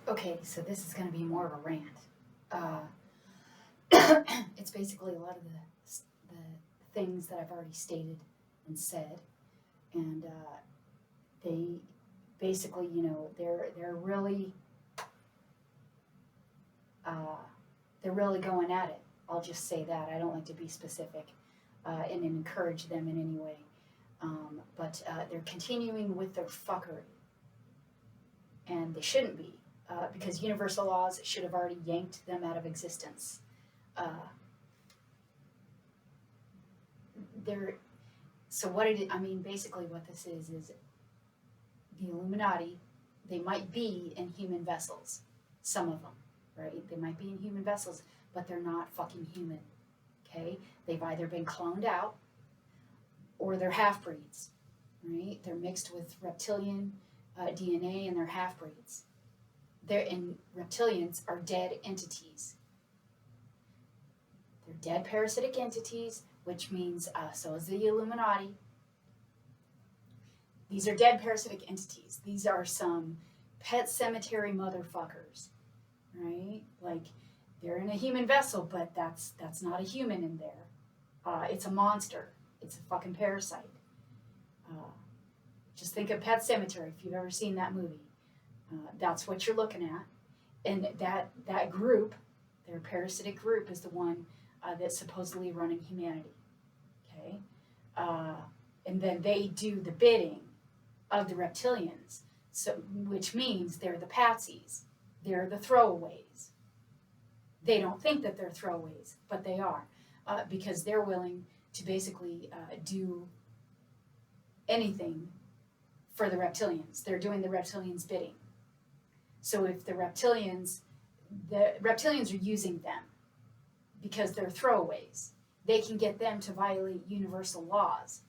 Okay, so this is going to be more of a rant. It's basically a lot of the things that I've already stated and said, and they basically, they're really going at it. I'll just say that. I don't like to be specific and encourage them in any way, but they're continuing with their fuckery, and they shouldn't be. Because universal laws should have already yanked them out of existence. So what it is, basically what this is the Illuminati. They might be in human vessels, some of them, right? They might be in human vessels, but they're not fucking human, okay? They've either been cloned out or they're half-breeds, right? They're mixed with reptilian DNA and they're half-breeds. Reptilians are dead entities. They're dead parasitic entities, which means so is the Illuminati. These are dead parasitic entities. These are some pet cemetery motherfuckers, right? Like, they're in a human vessel, but that's not a human in there. It's a monster. It's a fucking parasite. Just think of Pet Sematary if you've ever seen that movie. That's what you're looking at. And that group, their parasitic group, is the one that's supposedly running humanity. Okay? And then they do the bidding of the reptilians, which means they're the patsies. They're the throwaways. They don't think that they're throwaways, but they are, because they're willing to basically do anything for the reptilians. They're doing the reptilians' bidding. So if the reptilians are using them because they're throwaways. They can get them to violate universal laws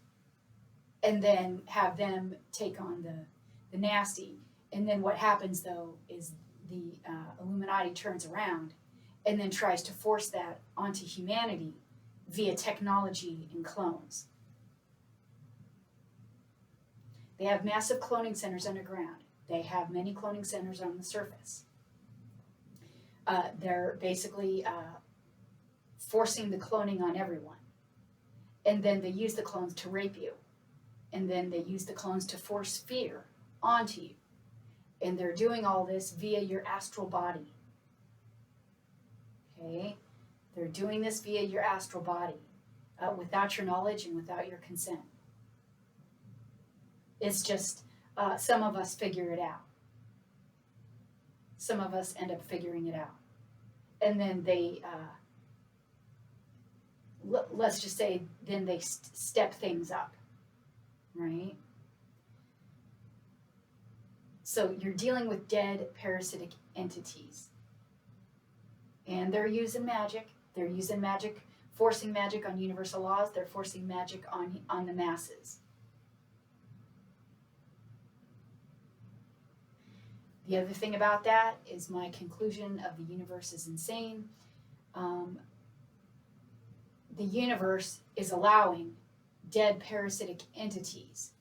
and then have them take on the nasty. And then what happens, though, is the Illuminati turns around and then tries to force that onto humanity via technology and clones. They have massive cloning centers underground. They have many cloning centers on the surface. They're basically forcing the cloning on everyone. And then they use the clones to rape you. And then they use the clones to force fear onto you. And they're doing all this via your astral body. Okay? They're doing this via your astral body without your knowledge and without your consent. It's just some of us figure it out. Some of us end up figuring it out. And then they, let's just say, then they step things up, right? So you're dealing with dead parasitic entities. And they're using magic. They're using magic, forcing magic on universal laws. They're forcing magic on the masses. The other thing about that is my conclusion of the universe is insane. The universe is allowing dead parasitic entities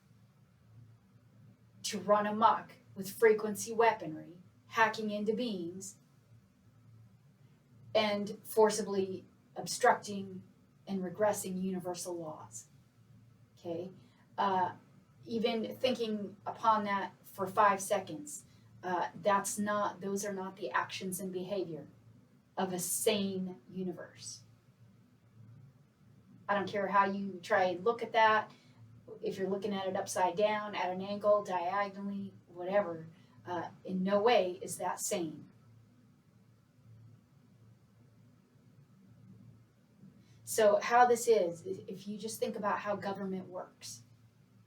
to run amok with frequency weaponry, hacking into beings, and forcibly obstructing and regressing universal laws. Okay? Even thinking upon that for 5 seconds, those are not the actions and behavior of a sane universe. I don't care how you try and look at that, if you're looking at it upside down, at an angle, diagonally, whatever, in no way is that sane. So how this is, if you just think about how government works,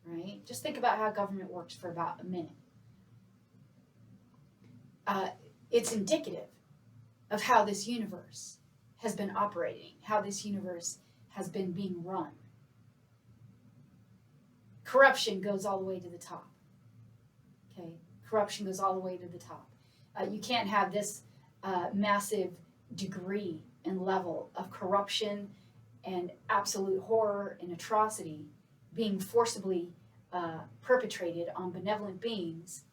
right? Just think about how government works for about a minute. It's indicative of how this universe has been operating, how this universe has been being run. Corruption goes all the way to the top. Okay? Corruption goes all the way to the top. You can't have this massive degree and level of corruption and absolute horror and atrocity being forcibly perpetrated on benevolent beings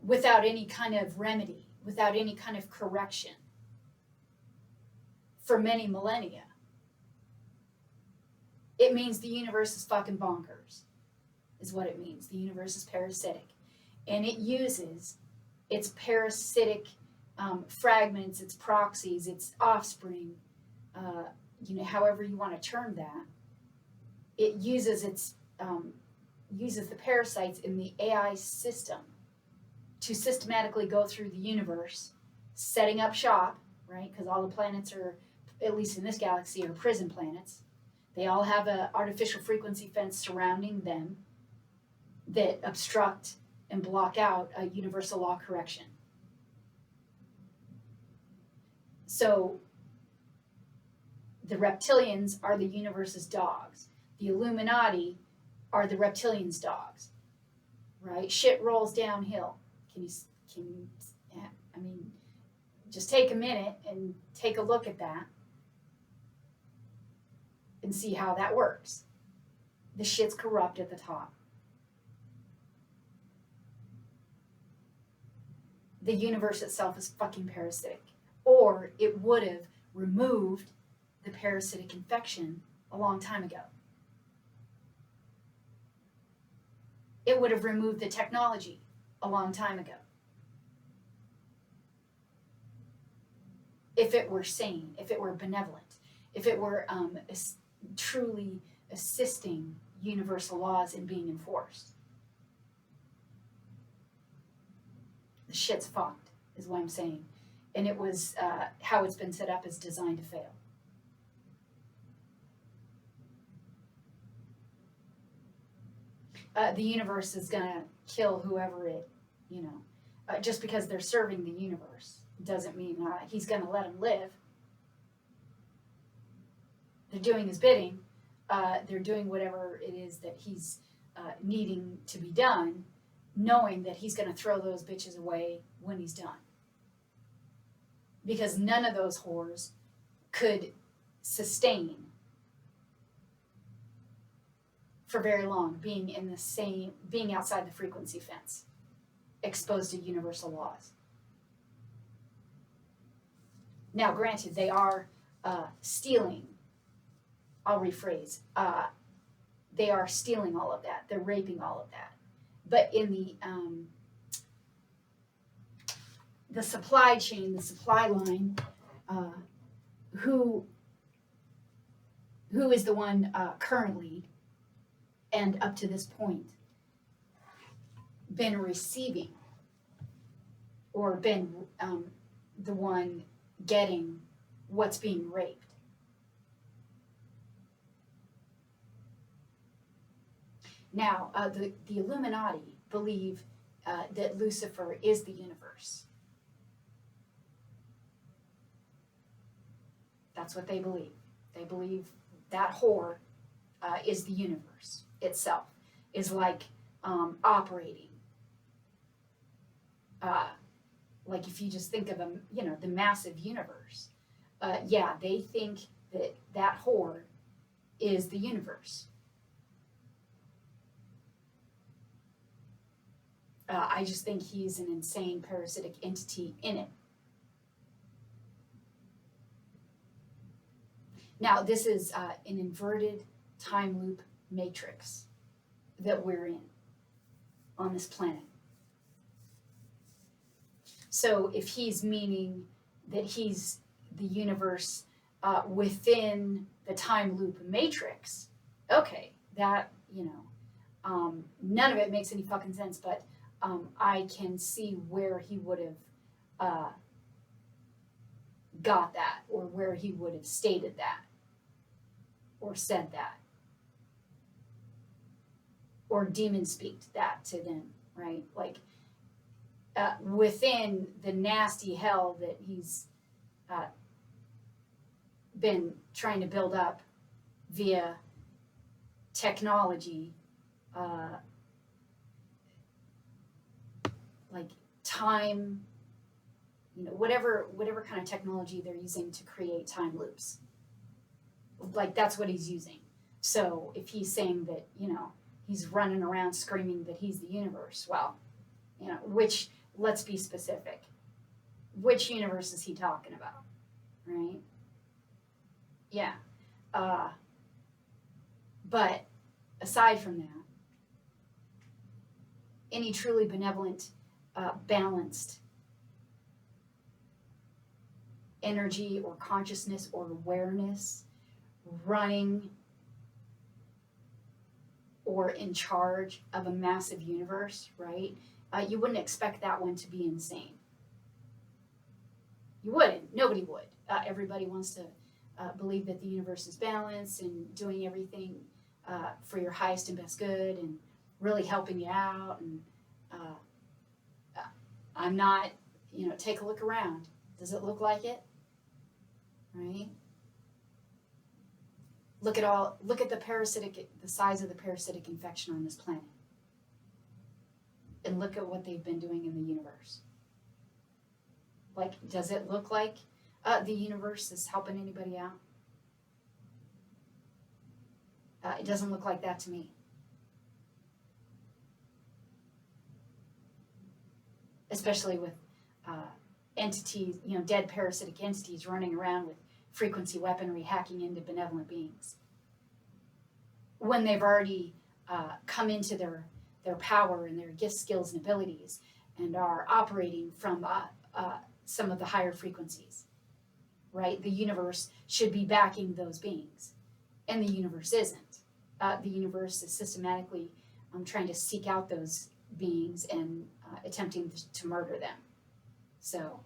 without any kind of remedy, without any kind of correction for many millennia, it means the universe is fucking bonkers, is what it means. The universe is parasitic. And it uses its parasitic fragments, its proxies, its offspring, however you want to term that. It uses the parasites in the AI system to systematically go through the universe, setting up shop, right? Because all the planets are, at least in this galaxy, are prison planets. They all have an artificial frequency fence surrounding them that obstruct and block out a universal law correction. So the reptilians are the universe's dogs. The Illuminati are the reptilians' dogs, right? Shit rolls downhill. Just take a minute and take a look at that and see how that works. The shit's corrupt at the top. The universe itself is fucking parasitic. Or it would have removed the parasitic infection a long time ago. It would have removed the technology a long time ago. If it were sane, if it were benevolent, if it were truly assisting universal laws in being enforced. The shit's fucked, is what I'm saying. And it was how it's been set up is designed to fail. The universe is going to kill whoever it, just because they're serving the universe doesn't mean he's going to let them live. They're doing his bidding. They're doing whatever it is that he's needing to be done, knowing that he's going to throw those bitches away when he's done. Because none of those whores could sustain for very long being outside the frequency fence, exposed to universal laws. Now, granted, they are stealing. I'll rephrase. They are stealing all of that. They're raping all of that. But in the supply chain, the supply line, who is the one currently and up to this point been receiving or been the one getting what's being raped? Now, the Illuminati believe that Lucifer is the universe. That's what they believe. They believe that whore is the universe itself, is like operating. Like if you just think of the massive universe. They think that whore is the universe. I just think he's an insane parasitic entity in it. Now, this is an inverted time loop matrix that we're in on this planet. So if he's meaning that he's the universe within the time loop matrix, okay, that, none of it makes any fucking sense, but I can see where he would have got that, or where he would have stated that, or said that, or demon speaked that to them, right? Like within the nasty hell that he's been trying to build up via technology, like time, whatever kind of technology they're using to create time loops. Like that's what he's using. So if he's saying that, he's running around screaming that he's the universe, well, which, let's be specific. which universe is he talking about, right? Yeah. But aside from that, any truly benevolent, balanced energy or consciousness or awareness running or in charge of a massive universe, right? You wouldn't expect that one to be insane. You wouldn't. Nobody would. Everybody wants to believe that the universe is balanced and doing everything for your highest and best good and really helping you out. And I'm not, take a look around. Does it look like it? Right? Look at the size of the parasitic infection on this planet. And look at what they've been doing in the universe. Like, does it look like the universe is helping anybody out? It doesn't look like that to me. Especially with entities, dead parasitic entities running around with frequency weaponry hacking into benevolent beings. When they've already come into their power and their gifts, skills, and abilities and are operating from some of the higher frequencies, right? The universe should be backing those beings, and the universe isn't. The universe is systematically trying to seek out those beings and attempting to murder them. So,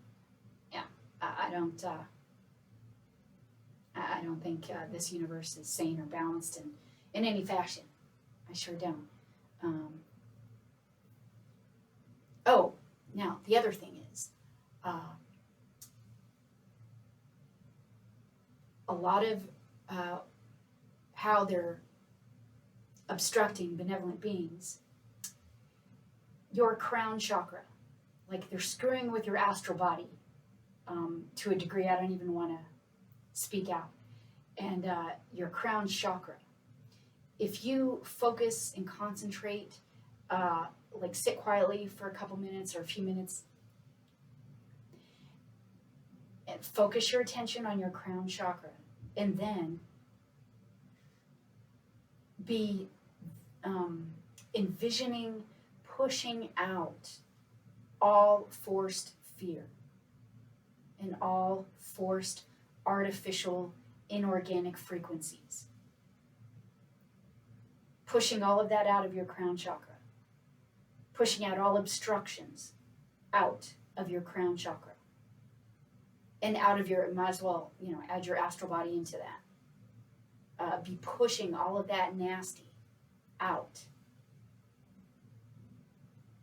yeah, I don't think this universe is sane or balanced in any fashion. I sure don't. Now the other thing is, a lot of how they're obstructing benevolent beings, your crown chakra, like they're screwing with your astral body to a degree I don't even want to speak out. And your crown chakra, if you focus and concentrate, like sit quietly for a couple minutes or a few minutes, and focus your attention on your crown chakra, and then be envisioning pushing out all forced fear and all forced artificial inorganic frequencies. Pushing all of that out of your crown chakra. Pushing out all obstructions out of your crown chakra. And out of your, might as well, add your astral body into that. Be pushing all of that nasty out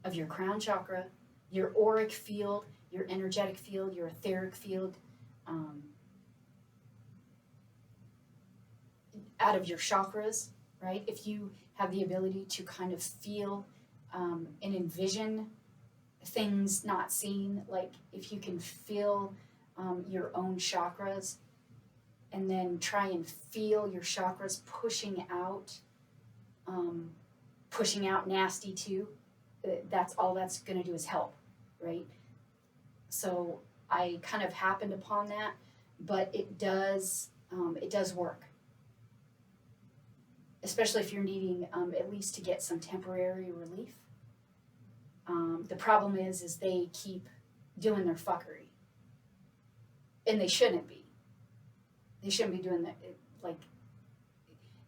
of your crown chakra, your auric field, your energetic field, your etheric field, out of your chakras, right? If you have the ability to kind of feel and envision things not seen, like if you can feel your own chakras and then try and feel your chakras pushing out nasty too, that's all that's going to do is help, right? So I kind of happened upon that, but it does work. Especially if you're needing at least to get some temporary relief. The problem is they keep doing their fuckery. And they shouldn't be. They shouldn't be doing that. Like,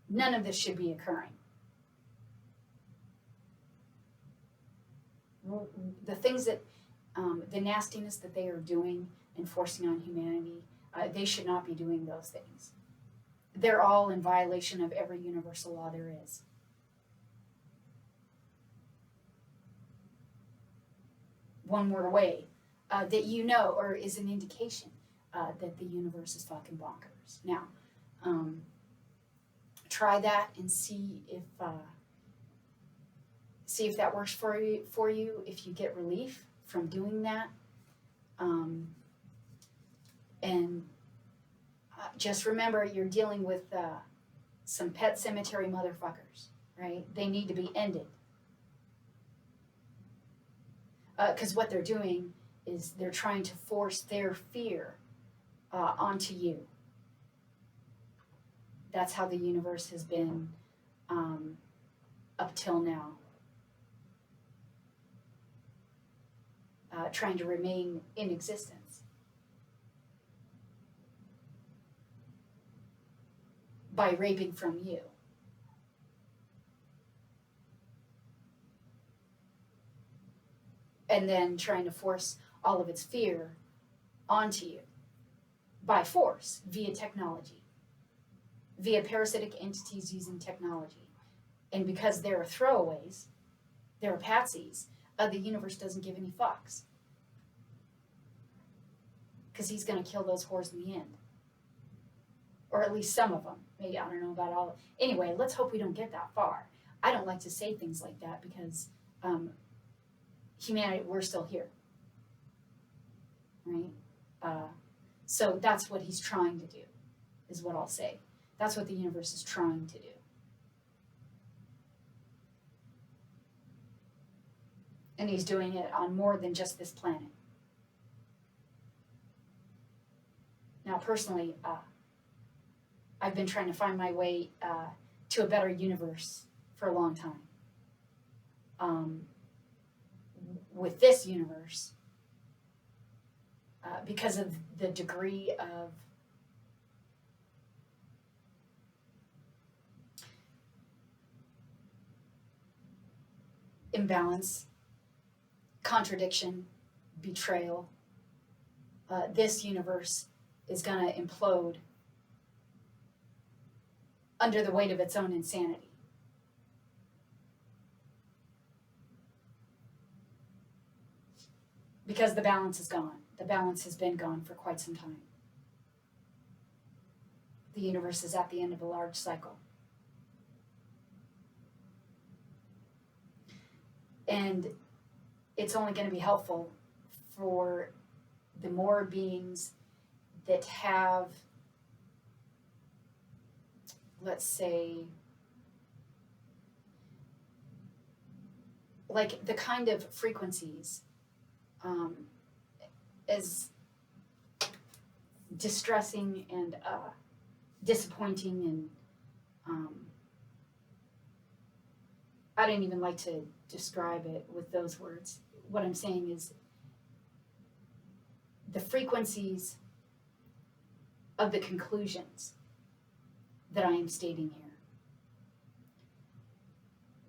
none of this should be occurring. The things that, the nastiness that they are doing and forcing on humanity, they should not be doing those things. They're all in violation of every universal law there is. One more way that or is an indication that the universe is fucking bonkers. Now, try that and see if that works for you. If you get relief from doing that, and just remember, you're dealing with some pet cemetery motherfuckers, right? They need to be ended. Because what they're doing is they're trying to force their fear onto you. That's how the universe has been up till now. Trying to remain in existence by raping from you. And then trying to force all of its fear onto you by force, via technology, via parasitic entities using technology. And because there are throwaways, there are patsies, the universe doesn't give any fucks. Because he's going to kill those whores in the end. Or at least some of them. Maybe, I don't know about all. Anyway, let's hope we don't get that far. I don't like to say things like that because humanity, we're still here. Right? So that's what he's trying to do, is what I'll say. That's what the universe is trying to do. And he's doing it on more than just this planet. Now, personally, I've been trying to find my way to a better universe for a long time. With this universe, because of the degree of imbalance, contradiction, betrayal, this universe is going to implode under the weight of its own insanity. Because the balance is gone. The balance has been gone for quite some time. The universe is at the end of a large cycle. And it's only going to be helpful for the more beings that have, let's say, like the kind of frequencies as distressing and disappointing and I don't even like to describe it with those words. What I'm saying is the frequencies of the conclusions that I am stating here.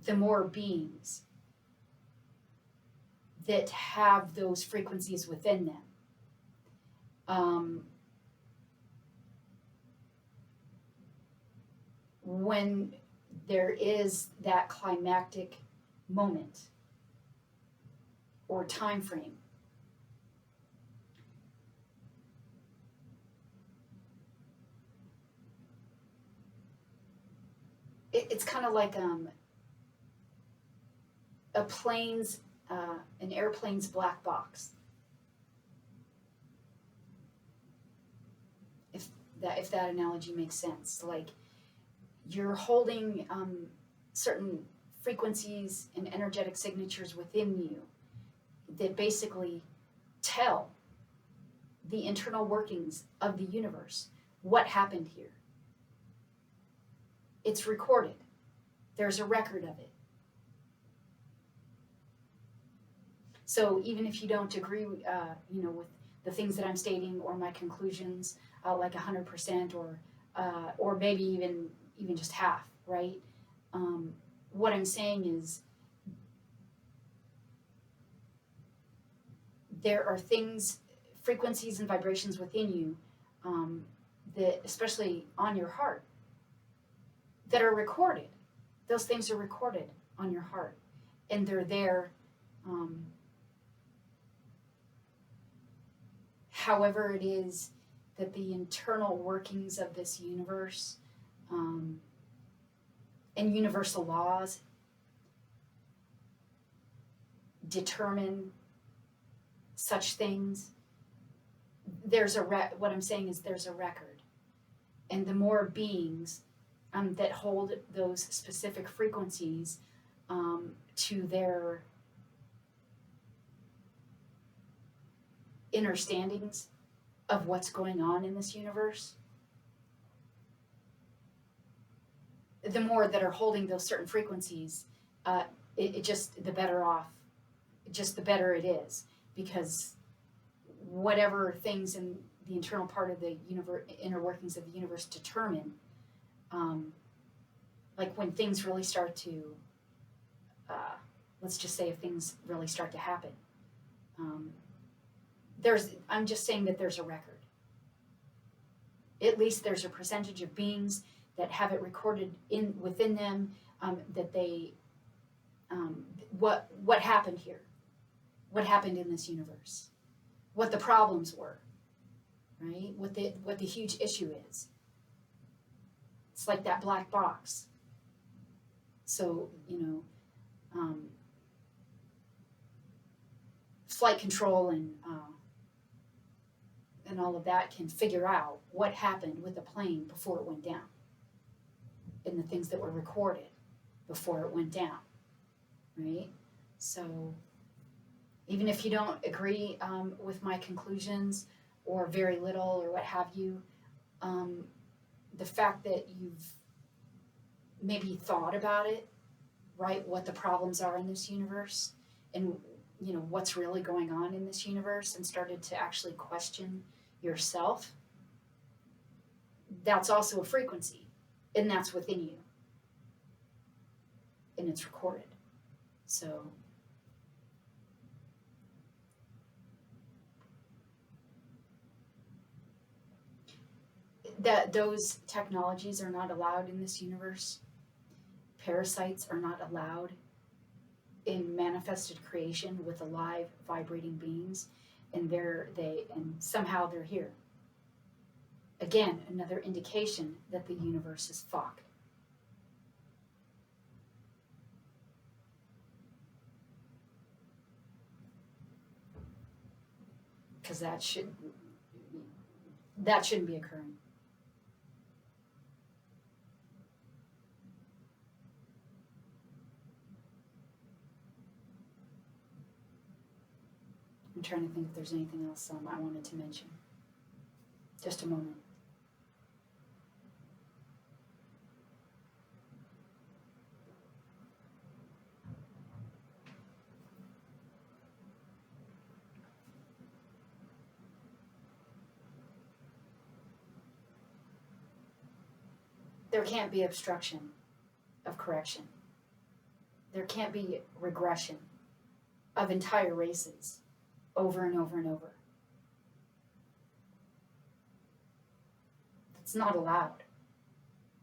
The more beings that have those frequencies within them, when there is that climactic moment or time frame, it's kind of like a plane's, an airplane's black box. If that analogy makes sense, like you're holding certain frequencies and energetic signatures within you that basically tell the internal workings of the universe what happened here. It's recorded. There's a record of it. So even if you don't agree, with the things that I'm stating or my conclusions, like 100%, or maybe even just half, right? What I'm saying is there are things, frequencies and vibrations within you that, especially on your heart, that are recorded. Those things are recorded on your heart, and they're there. However it is that the internal workings of this universe and universal laws determine such things. There's what I'm saying is there's a record, and the more beings that hold those specific frequencies to their understandings of what's going on in this universe, the more that are holding those certain frequencies, it just the better off, just the better it is, because whatever things in the internal part of the universe, inner workings of the universe determine, like when things really start to, let's just say if things really start to happen, I'm just saying that there's a record. At least there's a percentage of beings that have it recorded within them, that they, what happened here, what happened in this universe, what the problems were, right? What the huge issue is. It's like that black box. So, flight control and all of that can figure out what happened with the plane before it went down, and the things that were recorded before it went down, right? So even if you don't agree with my conclusions, or very little, or what have you, the fact that you've maybe thought about it, right, what the problems are in this universe, and what's really going on in this universe, and started to actually question yourself, that's also a frequency, and that's within you, and it's recorded. So that those technologies are not allowed in this universe. Parasites are not allowed in manifested creation with alive, vibrating beings, and somehow they're here. Again, another indication that the universe is fucked. Because that shouldn't be occurring. I'm trying to think if there's anything else I wanted to mention. Just a moment. There can't be obstruction of correction. There can't be regression of entire races over and over and over. It's not allowed.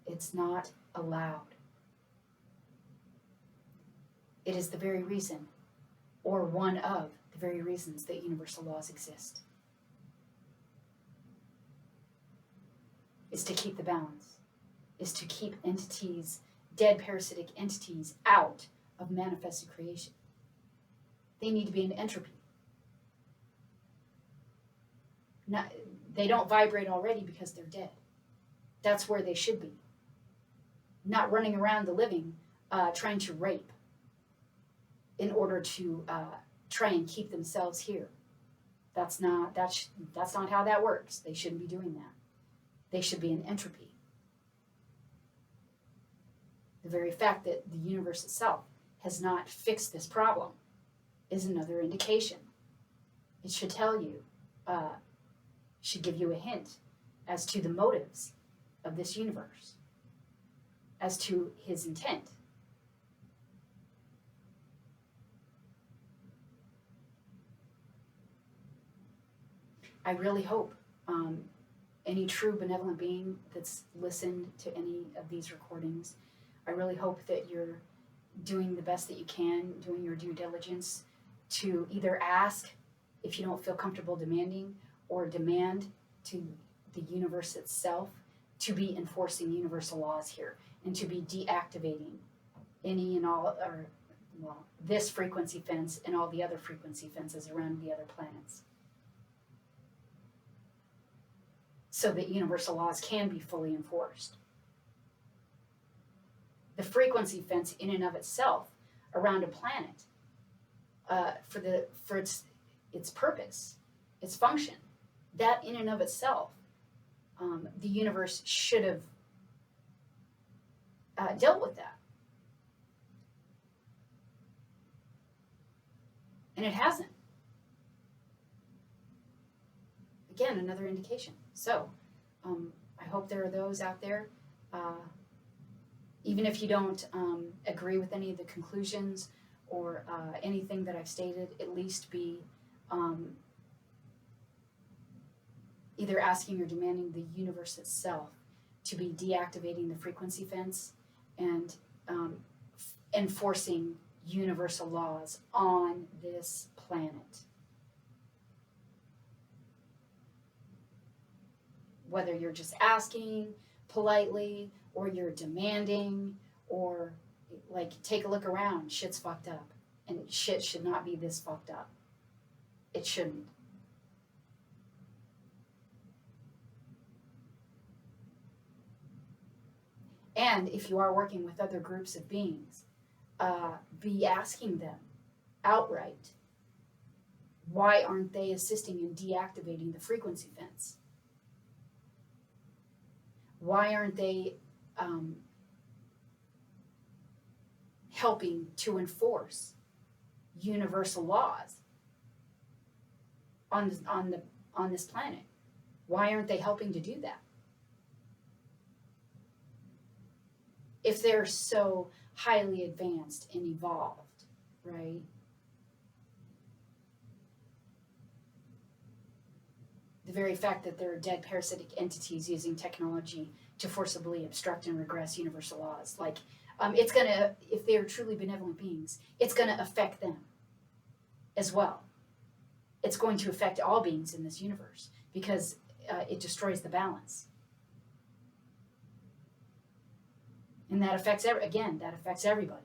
It's not allowed. It is the very reason, or one of the very reasons, that universal laws exist. Is to keep the balance. Is to keep entities, dead parasitic entities, out of manifested creation. They need to be in entropy. They don't vibrate already because they're dead. That's where they should be. Not running around the living trying to rape in order to try and keep themselves here. That's not how that works. They shouldn't be doing that. They should be in entropy. The very fact that the universe itself has not fixed this problem is another indication. It should tell you, should give you a hint as to the motives of this universe, as to his intent. I really hope any true benevolent being that's listened to any of these recordings, I really hope that you're doing the best that you can, doing your due diligence to either ask if you don't feel comfortable demanding, or demand to the universe itself to be enforcing universal laws here, and to be deactivating any and all, or this frequency fence and all the other frequency fences around the other planets, so that universal laws can be fully enforced. The frequency fence in and of itself around a planet, for its purpose, its function. That in and of itself, the universe should have dealt with that. And it hasn't. Again, another indication. So, I hope there are those out there, even if you don't agree with any of the conclusions or anything that I've stated, at least be either asking or demanding the universe itself to be deactivating the frequency fence and enforcing universal laws on this planet. Whether you're just asking politely or you're demanding or like take a look around, shit's fucked up. And shit should not be this fucked up. It shouldn't. And if you are working with other groups of beings, be asking them outright, why aren't they assisting in deactivating the frequency fence? Why aren't they helping to enforce universal laws on this planet? Why aren't they helping to do that? If they're so highly advanced and evolved, right? The very fact that there are dead parasitic entities using technology to forcibly obstruct and regress universal laws, like it's gonna, if they are truly benevolent beings, it's gonna affect them as well. It's going to affect all beings in this universe because it destroys the balance. And that affects, that affects everybody.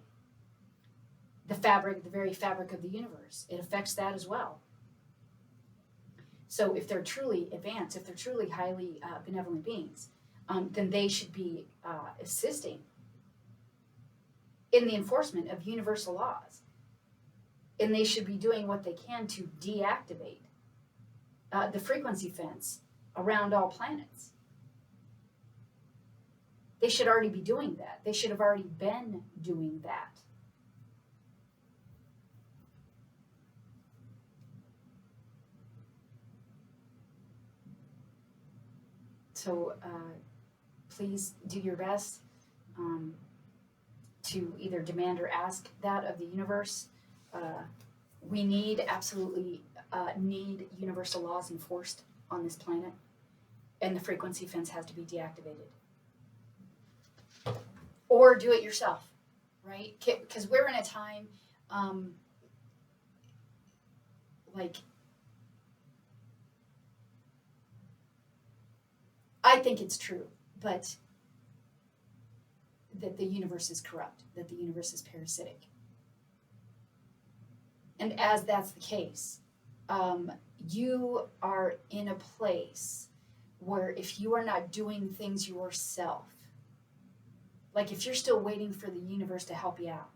The very fabric of the universe, it affects that as well. So if they're truly advanced, if they're truly highly benevolent beings, then they should be assisting in the enforcement of universal laws. And they should be doing what they can to deactivate the frequency fence around all planets. They should already be doing that. They should have already been doing that. So please do your best to either demand or ask that of the universe. We absolutely need universal laws enforced on this planet, and the frequency fence has to be deactivated. Or do it yourself, right? Because we're in a time, I think it's true, but that the universe is corrupt, that the universe is parasitic. And as that's the case, you are in a place where if you are not doing things yourself, like if you're still waiting for the universe to help you out,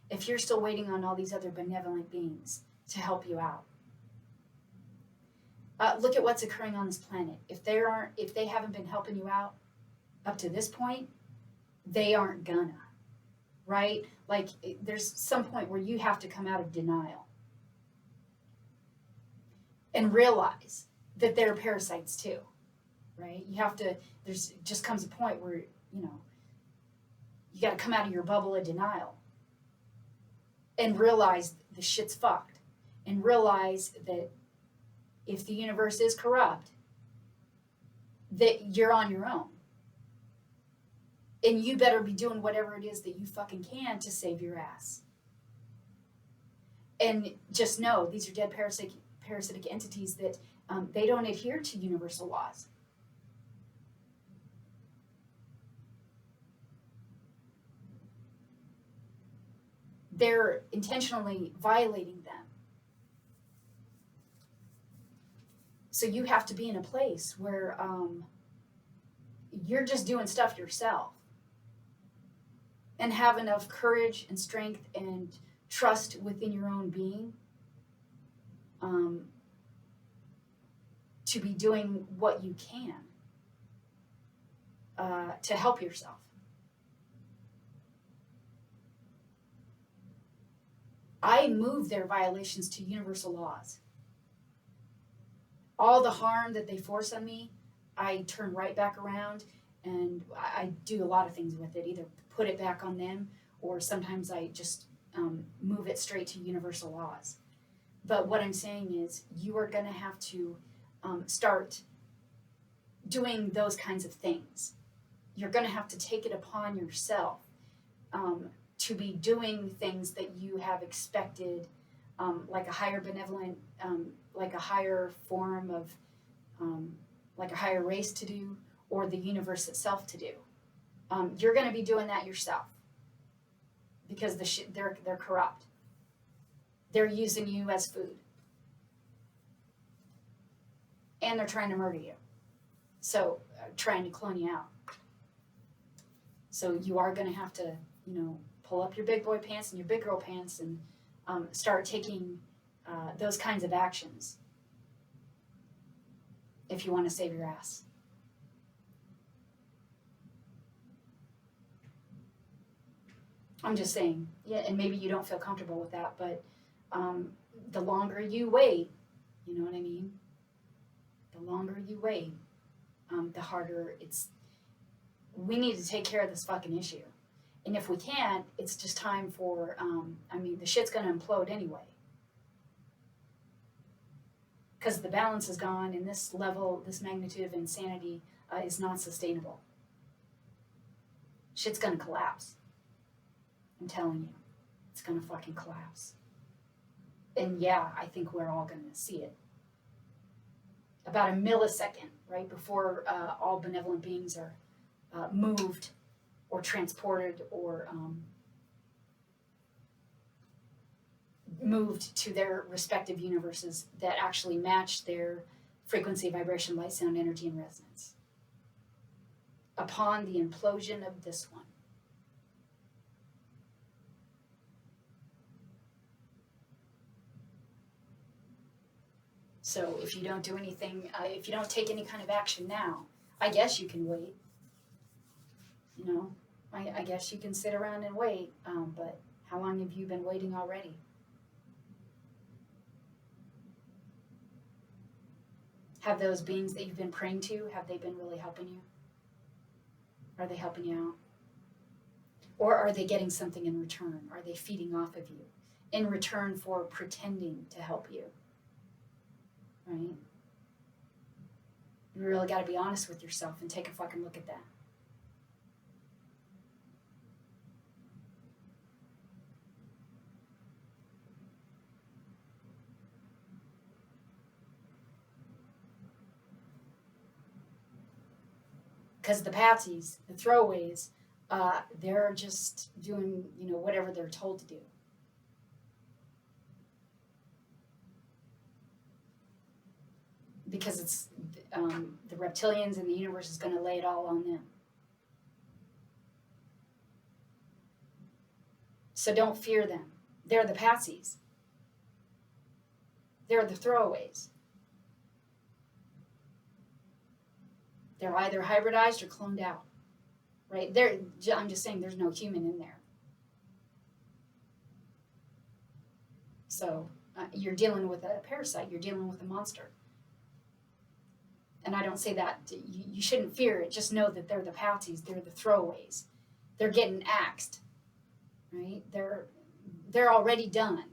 if you're still waiting on all these other benevolent beings to help you out, look at what's occurring on this planet. If they haven't been helping you out up to this point, they aren't gonna, right? Like there's some point where you have to come out of denial and realize that they're parasites too, right? You have to, just comes a point where, you got to come out of your bubble of denial and realize the shit's fucked, and realize that if the universe is corrupt, that you're on your own. And you better be doing whatever it is that you fucking can to save your ass. And just know, these are dead parasitic entities that they don't adhere to universal laws. They're intentionally violating them. So you have to be in a place where you're just doing stuff yourself and have enough courage and strength and trust within your own being to be doing what you can to help yourself. I move their violations to universal laws. All the harm that they force on me, I turn right back around, and I do a lot of things with it, either put it back on them, or sometimes I just move it straight to universal laws. But what I'm saying is, you are going to have to start doing those kinds of things. You're going to have to take it upon yourself to be doing things that you have expected, like a higher benevolent, like a higher form of, like a higher race to do, or the universe itself to do. You're going to be doing that yourself, because they're corrupt. They're using you as food, and they're trying to murder you. So trying to clone you out. So you are going to have to, pull up your big boy pants and your big girl pants and start taking those kinds of actions if you want to save your ass. I'm just saying, yeah, and maybe you don't feel comfortable with that, but the longer you wait, you know what I mean? The longer you wait, the harder it's. We need to take care of this fucking issue. And if we can't, it's just time for, the shit's going to implode anyway. Because the balance is gone, and this level, this magnitude of insanity is not sustainable. Shit's going to collapse. I'm telling you. It's going to fucking collapse. And yeah, I think we're all going to see it. About a millisecond, right, before all benevolent beings are moved or transported or moved to their respective universes that actually match their frequency, vibration, light, sound, energy, and resonance. Upon the implosion of this one. So if you don't do anything, if you don't take any kind of action now, I guess you can wait. I guess you can sit around and wait, but how long have you been waiting already? Have those beings that you've been praying to, have they been really helping you? Are they helping you out? Or are they getting something in return? Are they feeding off of you in return for pretending to help you? Right? You really got to be honest with yourself and take a fucking look at that. Because the patsies, the throwaways, they're just doing, whatever they're told to do. Because it's the reptilians and the universe is going to lay it all on them. So don't fear them. They're the patsies. They're the throwaways. They're either hybridized or cloned out, right? I'm just saying there's no human in there. So you're dealing with a parasite. You're dealing with a monster. And I don't say that. You shouldn't fear it. Just know that they're the patsies. They're the throwaways. They're getting axed, right? They're already done.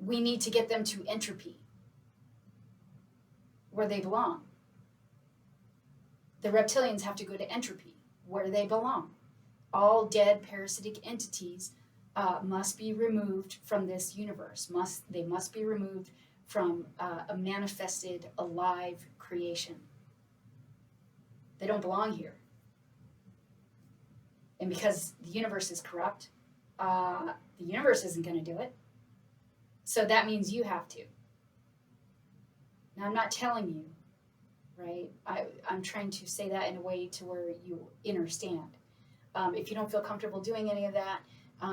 We need to get them to entropy, where they belong. The reptilians have to go to entropy, where they belong. All dead parasitic entities must be removed from this universe. They must be removed from a manifested, alive creation. They don't belong here. And because the universe is corrupt, the universe isn't going to do it. So that means you have to. Now, I'm not telling you, right? I'm trying to say that in a way to where you understand. If you don't feel comfortable doing any of that,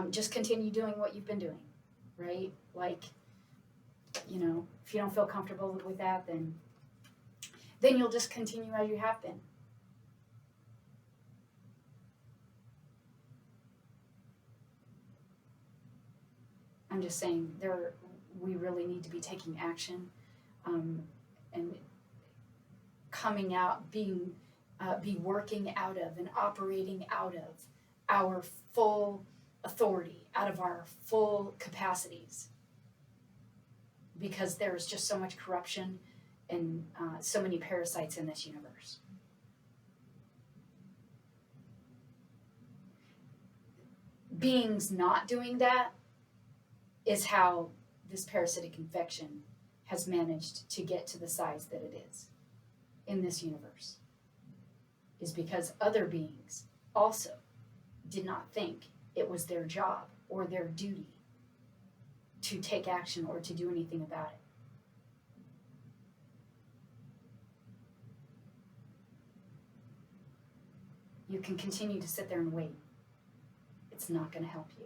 just continue doing what you've been doing, right? Like, you know, if you don't feel comfortable with that, then you'll just continue as you have been. I'm just saying we really need to be taking action, and coming out, be working out of and operating out of our full authority, out of our full capacities, because there's just so much corruption and so many parasites in this universe. Beings not doing that is how this parasitic infection has managed to get to the size that it is in this universe, is because other beings also did not think it was their job or their duty to take action or to do anything about it. You can continue to sit there and wait. It's not going to help you.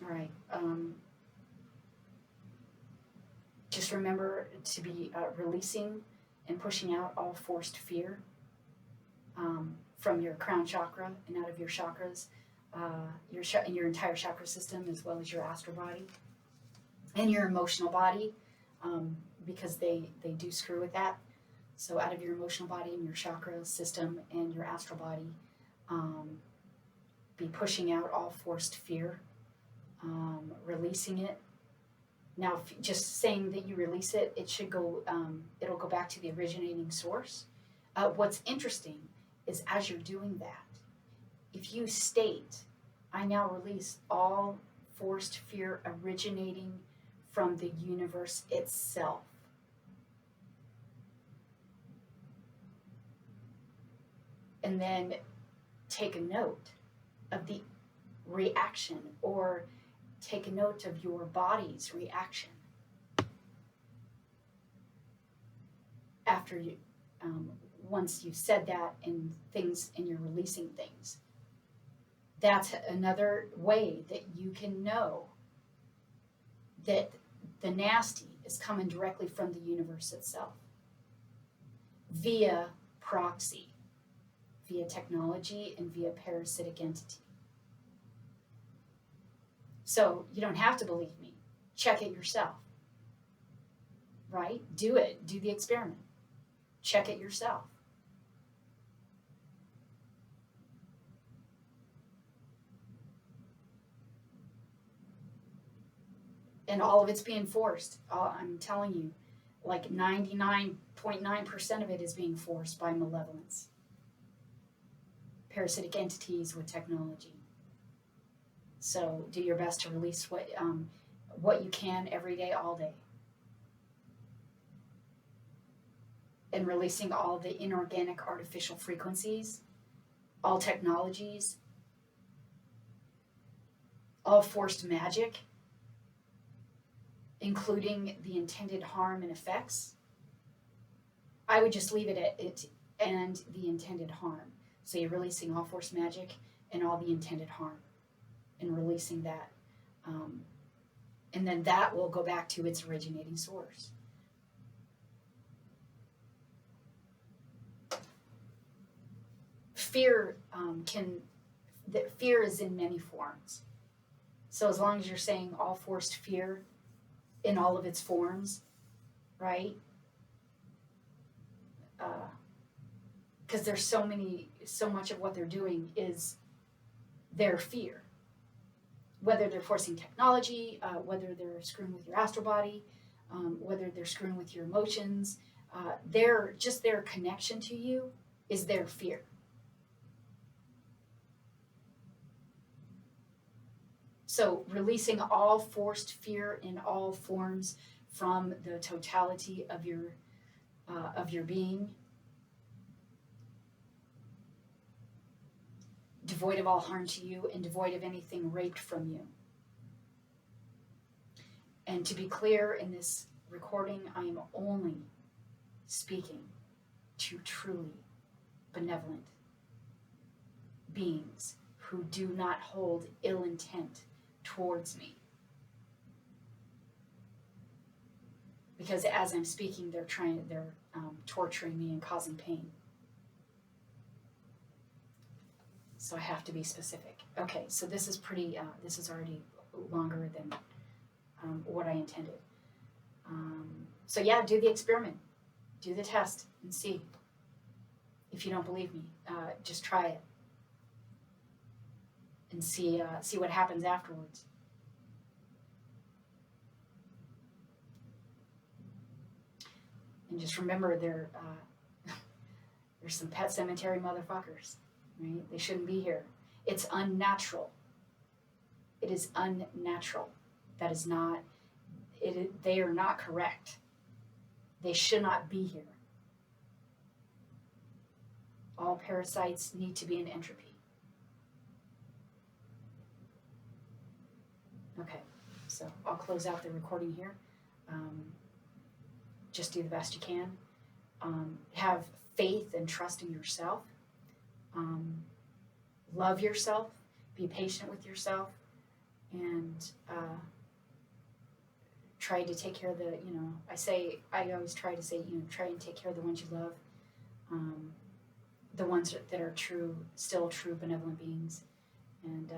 All right. Just remember to be releasing and pushing out all forced fear from your crown chakra and out of your chakras, your entire chakra system, as well as your astral body and your emotional body, because they do screw with that. So out of your emotional body and your chakra system and your astral body, be pushing out all forced fear, releasing it. Now, just saying that you release it, it should go, it'll go back to the originating source. What's interesting is as you're doing that, if you state, I now release all forced fear originating from the universe itself, and then take a note of the reaction, or take a note of your body's reaction after you, once you've said that and you're releasing things. That's another way that you can know that the nasty is coming directly from the universe itself via proxy, via technology, and via parasitic entity. So you don't have to believe me. Check it yourself. Right? Do it. Do the experiment. Check it yourself. And all of it's being forced. I'm telling you, like 99.9% of it is being forced by malevolence. Parasitic entities with technology. So do your best to release what you can every day, all day. And releasing all the inorganic artificial frequencies, all technologies, all forced magic, including the intended harm and effects. I would just leave it at it and the intended harm. So you're releasing all forced magic and all the intended harm, and releasing that. And then that will go back to its originating source. Fear fear is in many forms. So as long as you're saying all forced fear in all of its forms, right? Because there's so much of what they're doing is their fear. Whether they're forcing technology, whether they're screwing with your astral body, whether they're screwing with your emotions, their connection to you is their fear. So releasing all forced fear in all forms from the totality of your being, devoid of all harm to you and devoid of anything raped from you. And to be clear, in this recording, I am only speaking to truly benevolent beings who do not hold ill intent towards me. Because as I'm speaking, they're torturing me and causing pain. So I have to be specific. Okay, so this is pretty, this is already longer than what I intended. So yeah, do the experiment. Do the test and see. If you don't believe me, just try it. And see what happens afterwards. And just remember, there's some pet cemetery motherfuckers, right? They shouldn't be here. It's unnatural. It is unnatural. That is not. They are not correct. They should not be here. All parasites need to be in entropy. Okay, so I'll close out the recording here. Just do the best you can. Have faith and trust in yourself. Love yourself. Be patient with yourself. And try to take care of the, I always try to say, try and take care of the ones you love. The ones that are still true benevolent beings. And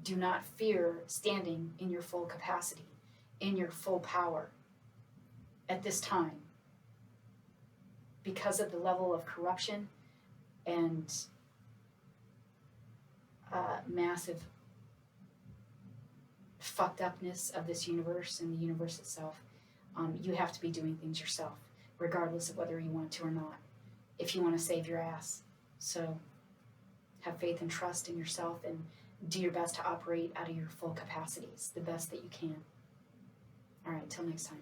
do not fear standing in your full capacity, in your full power at this time, because of the level of corruption and massive fucked upness of this universe and the universe itself. You have to be doing things yourself, regardless of whether you want to or not, if you want to save your ass. So have faith and trust in yourself and do your best to operate out of your full capacities, the best that you can. All right, till next time.